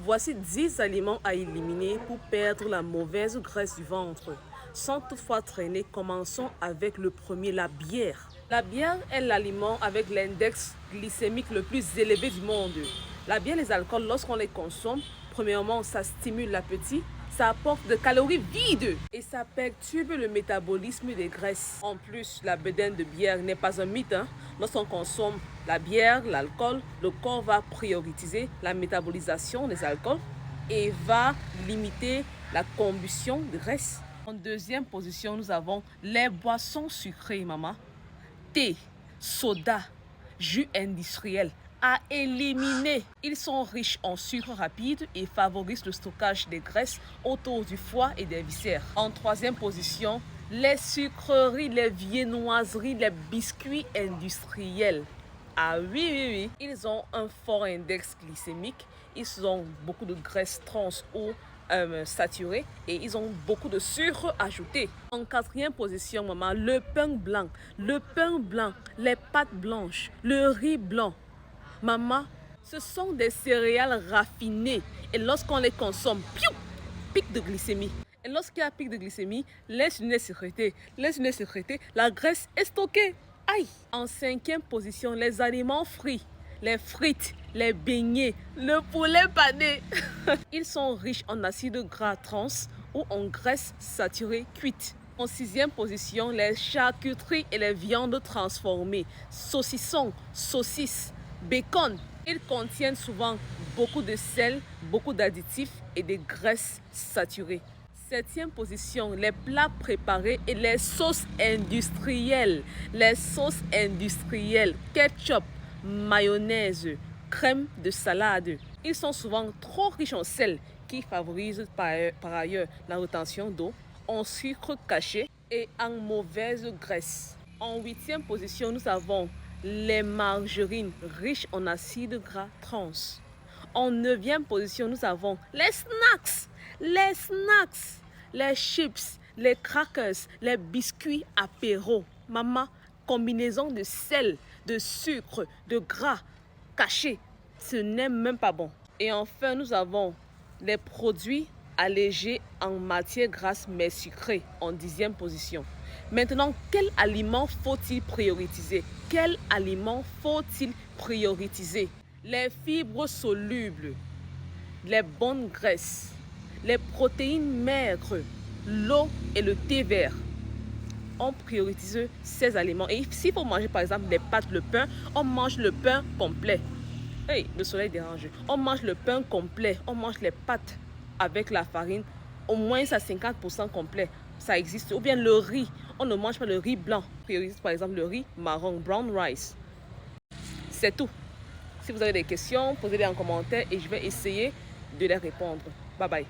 Voici 10 aliments à éliminer pour perdre la mauvaise graisse du ventre. Sans toutefois traîner, commençons avec le premier, la bière. La bière est l'aliment avec l'index glycémique le plus élevé du monde. La bière et les alcools, lorsqu'on les consomme, premièrement, ça stimule l'appétit, ça apporte des calories vides et ça perturbe le métabolisme des graisses. En plus, la bedaine de bière n'est pas un mythe. Lorsqu'on consomme la bière, l'alcool, le corps va prioriser la métabolisation des alcools et va limiter la combustion de graisse. En deuxième position, nous avons les boissons sucrées, maman. Thé, soda, jus industriel à éliminer. Ils sont riches en sucre rapide et favorisent le stockage des graisses autour du foie et des viscères. En troisième position, les sucreries, les viennoiseries, les biscuits industriels. Ah oui, oui, oui. Ils ont un fort index glycémique. Ils ont beaucoup de graisses trans ou saturées et ils ont beaucoup de sucre ajouté. En quatrième position, maman, le pain blanc, les pâtes blanches, le riz blanc. Maman, ce sont des céréales raffinées et lorsqu'on les consomme, pic de glycémie. Et lorsqu'il y a un pic de glycémie, l'insuline est sécrétée. L'insuline est sécrétée, la graisse est stockée. Aïe! En cinquième position, les aliments frits, les frites, les beignets, le poulet pané. Ils sont riches en acides gras trans ou en graisses saturées cuites. En sixième position, les charcuteries et les viandes transformées, saucissons, saucisses, bacon. Ils contiennent souvent beaucoup de sel, beaucoup d'additifs et de graisses saturées. Septième position, les plats préparés et les sauces industrielles. Les sauces industrielles, ketchup, mayonnaise, crème de salade. Ils sont souvent trop riches en sel qui favorisent par ailleurs la rétention d'eau, en sucre caché et en mauvaise graisse. En huitième position, nous avons les margarines riches en acides gras trans. En neuvième position, nous avons les snacks, les chips, les crackers, les biscuits apéro. Maman, combinaison de sel, de sucre, de gras caché, ce n'est même pas bon. Et enfin, nous avons les produits allégés en matière grasse mais sucrée en dixième position. Maintenant, quel aliment faut-il prioriser? Quel aliment faut-il prioriser? Les fibres solubles, les bonnes graisses, les protéines maigres, l'eau et le thé vert. On priorise ces aliments. Et s'il faut manger par exemple des pâtes, le pain, on mange le pain complet. Hey, le soleil dérange. On mange le pain complet, on mange les pâtes avec la farine, au moins à 50% complet. Ça existe. Ou bien le riz, on ne mange pas le riz blanc. On priorise par exemple le riz marron, brown rice. C'est tout. Si vous avez des questions, posez-les en commentaire et je vais essayer de les répondre. Bye bye.